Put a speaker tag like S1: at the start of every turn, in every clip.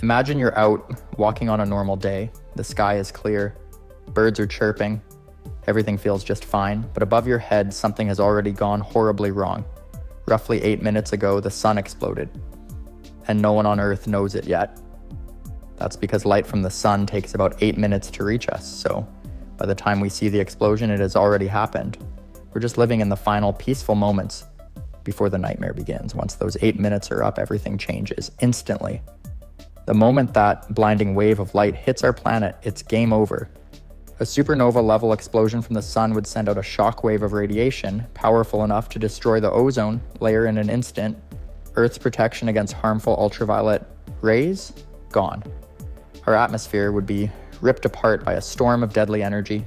S1: Imagine you're out walking on a normal day. The sky is clear, birds are chirping, everything feels just fine, but above your head, something has already gone horribly wrong. Roughly 8 minutes ago, the sun exploded, and no one on Earth knows it yet. That's because light from the sun takes about 8 minutes to reach us, so by the time we see the explosion, it has already happened. We're just living in the final peaceful moments before the nightmare begins. Once those 8 minutes are up, everything changes instantly. The moment that blinding wave of light hits our planet, it's game over. A supernova-level explosion from the sun would send out a shock wave of radiation powerful enough to destroy the ozone layer in an instant. Earth's protection against harmful ultraviolet rays, gone. Our atmosphere would be ripped apart by a storm of deadly energy.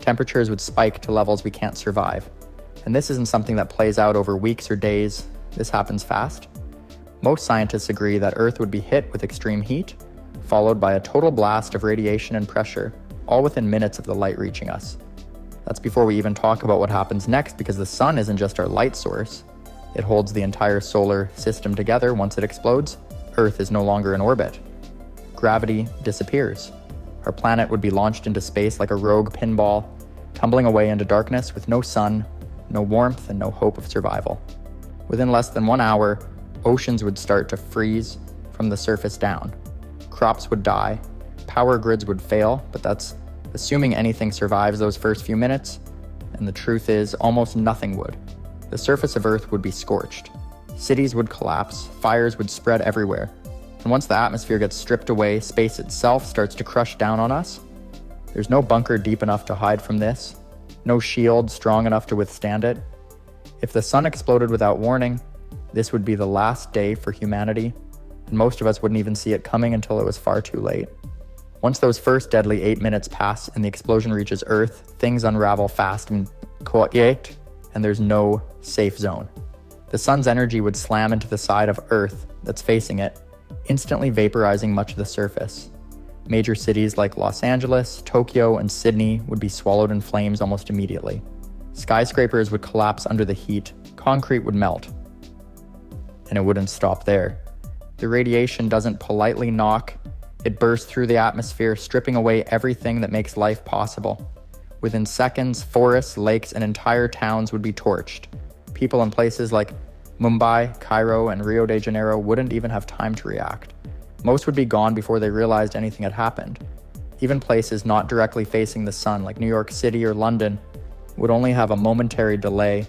S1: Temperatures would spike to levels we can't survive. And this isn't something that plays out over weeks or days. This happens fast. Most scientists agree that Earth would be hit with extreme heat, followed by a total blast of radiation and pressure, all within minutes of the light reaching us. That's before we even talk about what happens next, because the sun isn't just our light source. It holds the entire solar system together. Once it explodes, Earth is no longer in orbit. Gravity disappears. Our planet would be launched into space like a rogue pinball, tumbling away into darkness with no sun, no warmth, and no hope of survival. Within less than 1 hour, oceans would start to freeze from the surface down. Crops would die, power grids would fail, but that's assuming anything survives those first few minutes, and the truth is, almost nothing would. The surface of Earth would be scorched. Cities would collapse, fires would spread everywhere, and once the atmosphere gets stripped away, space itself starts to crush down on us. There's no bunker deep enough to hide from this, no shield strong enough to withstand it. If the sun exploded without warning, this would be the last day for humanity, and most of us wouldn't even see it coming until it was far too late. Once those first deadly 8 minutes pass and the explosion reaches Earth, things unravel fast and quiet, and there's no safe zone. The sun's energy would slam into the side of Earth that's facing it, instantly vaporizing much of the surface. Major cities like Los Angeles, Tokyo, and Sydney would be swallowed in flames almost immediately. Skyscrapers would collapse under the heat, concrete would melt. And it wouldn't stop there. The radiation doesn't politely knock, it bursts through the atmosphere, stripping away everything that makes life possible. Within seconds, forests, lakes, and entire towns would be torched. People in places like Mumbai, Cairo, and Rio de Janeiro wouldn't even have time to react. Most would be gone before they realized anything had happened. Even places not directly facing the sun, like New York City or London, would only have a momentary delay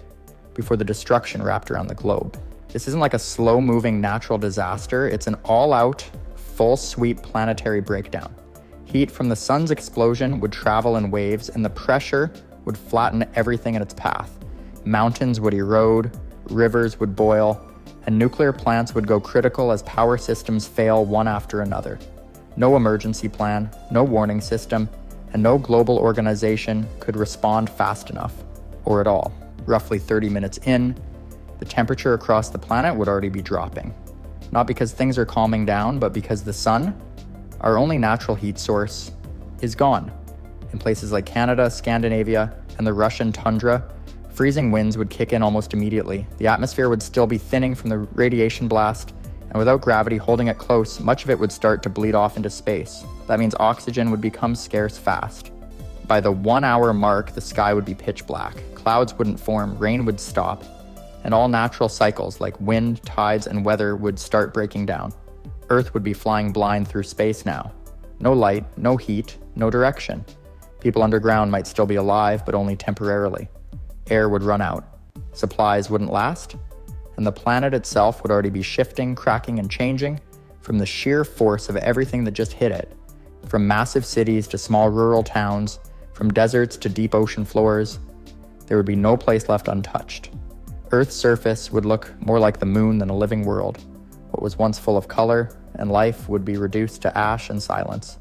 S1: before the destruction wrapped around the globe. This isn't like a slow-moving natural disaster, it's an all-out, full-sweep planetary breakdown. Heat from the sun's explosion would travel in waves, and the pressure would flatten everything in its path. Mountains would erode, rivers would boil, and nuclear plants would go critical as power systems fail one after another. No emergency plan, no warning system, and no global organization could respond fast enough, or at all. Roughly 30 minutes in, the temperature across the planet would already be dropping. Not because things are calming down, but because the sun, our only natural heat source, is gone. In places like Canada, Scandinavia, and the Russian tundra, freezing winds would kick in almost immediately. The atmosphere would still be thinning from the radiation blast, and without gravity holding it close, much of it would start to bleed off into space. That means oxygen would become scarce fast. By the 1 hour mark, the sky would be pitch black. Clouds wouldn't form, rain would stop, and all natural cycles like wind, tides, and weather would start breaking down. Earth would be flying blind through space now. No light, no heat, no direction. People underground might still be alive, but only temporarily. Air would run out. Supplies wouldn't last, and the planet itself would already be shifting, cracking, and changing from the sheer force of everything that just hit it. From massive cities to small rural towns, from deserts to deep ocean floors, there would be no place left untouched. Earth's surface would look more like the moon than a living world. What was once full of color and life would be reduced to ash and silence.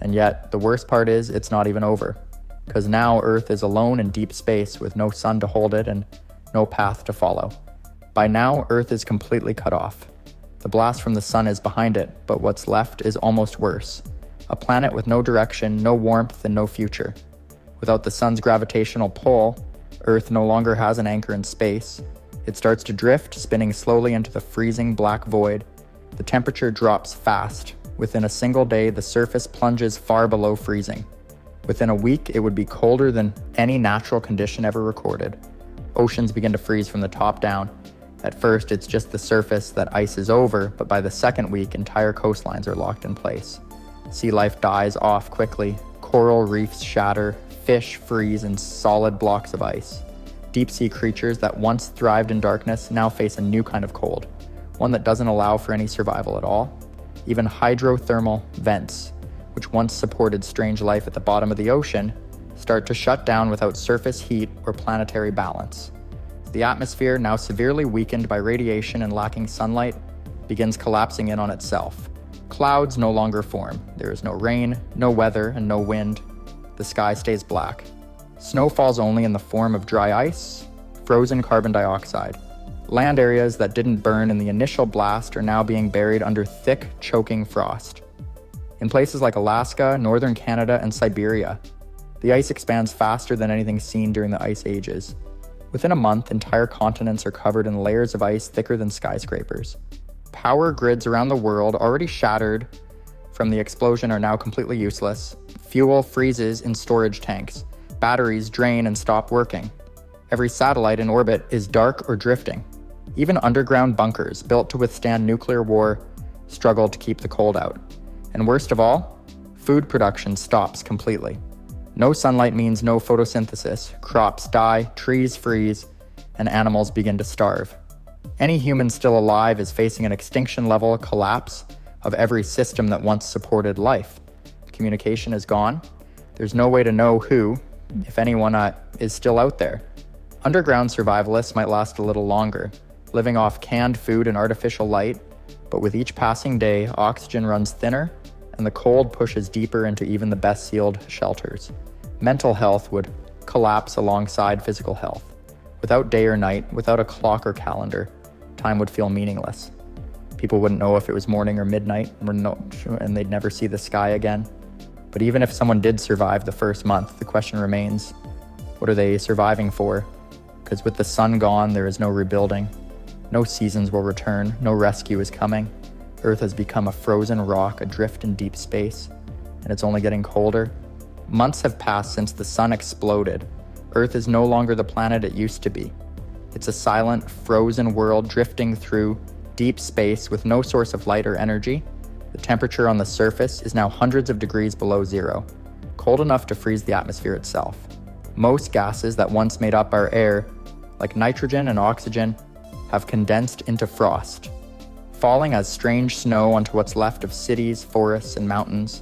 S1: And yet, the worst part is, it's not even over. Because now Earth is alone in deep space with no sun to hold it and no path to follow. By now, Earth is completely cut off. The blast from the sun is behind it, but what's left is almost worse. A planet with no direction, no warmth, and no future. Without the sun's gravitational pull, Earth no longer has an anchor in space. It starts to drift, spinning slowly into the freezing black void. The temperature drops fast, Within a single day, the surface plunges far below freezing. Within a week, it would be colder than any natural condition ever recorded. Oceans begin to freeze from the top down. At first, it's just the surface that ice is over, but by the second week, entire coastlines are locked in place. Sea life dies off quickly. Coral reefs shatter, fish freeze in solid blocks of ice. Deep-sea creatures that once thrived in darkness now face a new kind of cold, one that doesn't allow for any survival at all. Even hydrothermal vents, which once supported strange life at the bottom of the ocean, start to shut down without surface heat or planetary balance. The atmosphere, now severely weakened by radiation and lacking sunlight, begins collapsing in on itself. Clouds no longer form. There is no rain, no weather, and no wind. The sky stays black. Snow falls only in the form of dry ice, frozen carbon dioxide. Land areas that didn't burn in the initial blast are now being buried under thick, choking frost. In places like Alaska, northern Canada, and Siberia, the ice expands faster than anything seen during the ice ages. Within a month, entire continents are covered in layers of ice thicker than skyscrapers. Power grids around the world, already shattered from the explosion, are now completely useless. Fuel freezes in storage tanks. Batteries drain and stop working. Every satellite in orbit is dark or drifting. Even underground bunkers, built to withstand nuclear war, struggle to keep the cold out. And worst of all, food production stops completely. No sunlight means no photosynthesis. Crops die, trees freeze, and animals begin to starve. Any human still alive is facing an extinction-level collapse of every system that once supported life. Communication is gone. There's no way to know who, if anyone, is still out there. Underground survivalists might last a little longer, living off canned food and artificial light, but with each passing day, oxygen runs thinner, and the cold pushes deeper into even the best-sealed shelters. Mental health would collapse alongside physical health. Without day or night, without a clock or calendar, time would feel meaningless. People wouldn't know if it was morning or midnight, and they'd never see the sky again. But even if someone did survive the first month, the question remains, what are they surviving for? Because with the sun gone, there is no rebuilding. No seasons will return, no rescue is coming. Earth has become a frozen rock adrift in deep space, and it's only getting colder. Months have passed since the sun exploded. Earth is no longer the planet it used to be. It's a silent, frozen world drifting through deep space with no source of light or energy. The temperature on the surface is now hundreds of degrees below zero, cold enough to freeze the atmosphere itself. Most gases that once made up our air, like nitrogen and oxygen, have condensed into frost, falling as strange snow onto what's left of cities, forests, and mountains.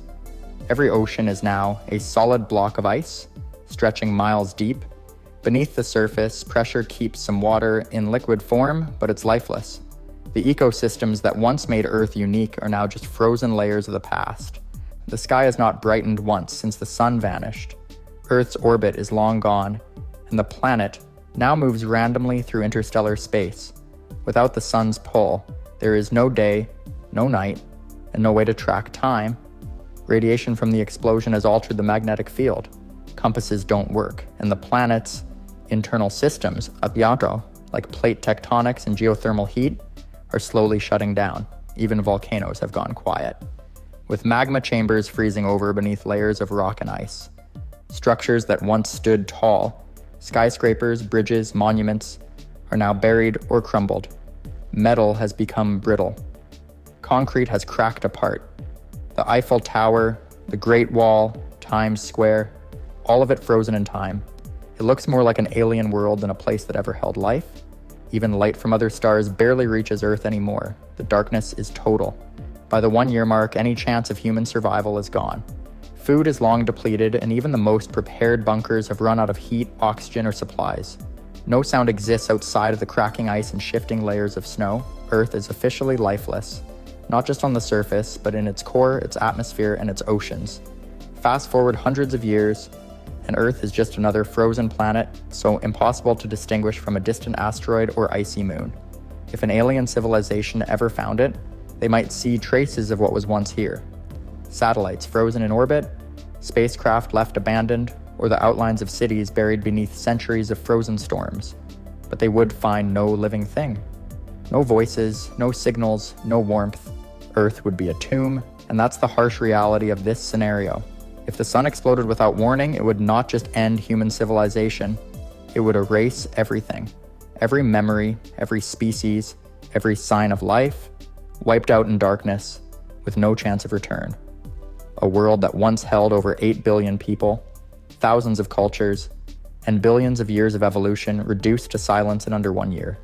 S1: Every ocean is now a solid block of ice, stretching miles deep. Beneath the surface, pressure keeps some water in liquid form, but it's lifeless. The ecosystems that once made Earth unique are now just frozen layers of the past. The sky has not brightened once since the sun vanished. Earth's orbit is long gone, and the planet now moves randomly through interstellar space. Without the sun's pull, there is no day, no night, and no way to track time. Radiation from the explosion has altered the magnetic field. Compasses don't work, and the planet's internal systems, like plate tectonics and geothermal heat, are slowly shutting down. Even volcanoes have gone quiet, with magma chambers freezing over beneath layers of rock and ice. Structures that once stood tall, skyscrapers, bridges, monuments, are now buried or crumbled. Metal has become brittle. Concrete has cracked apart. The Eiffel Tower, the Great Wall, Times Square, all of it frozen in time. It looks more like an alien world than a place that ever held life. Even light from other stars barely reaches Earth anymore. The darkness is total. By the 1-year mark, any chance of human survival is gone. Food is long depleted, and even the most prepared bunkers have run out of heat, oxygen, or supplies. No sound exists outside of the cracking ice and shifting layers of snow. Earth is officially lifeless, not just on the surface, but in its core, its atmosphere, and its oceans. Fast forward hundreds of years, and Earth is just another frozen planet, so impossible to distinguish from a distant asteroid or icy moon. If an alien civilization ever found it, they might see traces of what was once here. Satellites frozen in orbit, spacecraft left abandoned, or the outlines of cities buried beneath centuries of frozen storms. But they would find no living thing. No voices, no signals, no warmth. Earth would be a tomb, And that's the harsh reality of this scenario. If the sun exploded without warning, it would not just end human civilization, it would erase everything. Every memory, every species, every sign of life, wiped out in darkness, with no chance of return. A world that once held over 8 billion people, thousands of cultures, and billions of years of evolution reduced to silence in under 1 year.